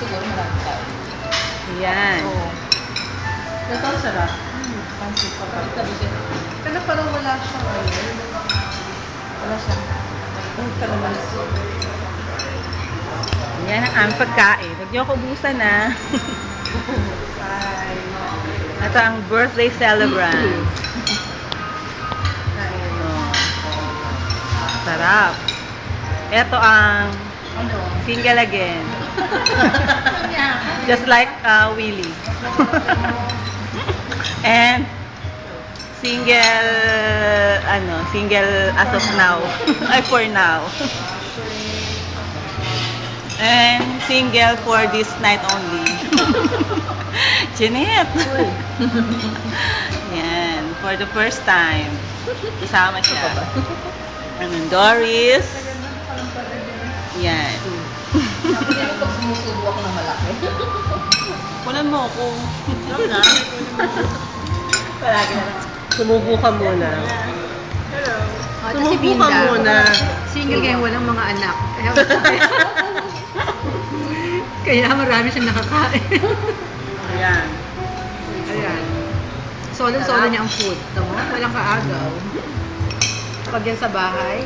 siguro marami tao. Yan. Oo. Ito ang sarap. Pansit pa pa. Pero parang wala siya ngayon. Wala siya. Kalamas. Yan ang aming pagkain. Huwag niyo ako ubusan na. Bye. Ito ang birthday celebrant. Oh. Sarap. Ito ang Ano? single again. Just like Willie. And single as of now. Ay, for now. And single for this night only. Jeanette. Yan, for the first time. Kasama siya. And Doris. Yan. Hindi ko sumusubo ako ng malaki. Kunan mo ako. Palagi na lang. Sumubo ka muna. Hello. Ito si Sumubo ka Binda. muna. Single ngayon, walang mga anak. Kaya marami siyang nakakain. Ayan. Ayan. Solo-solo niya ang food. Tama? Walang kaagaw. Pag yan sa bahay,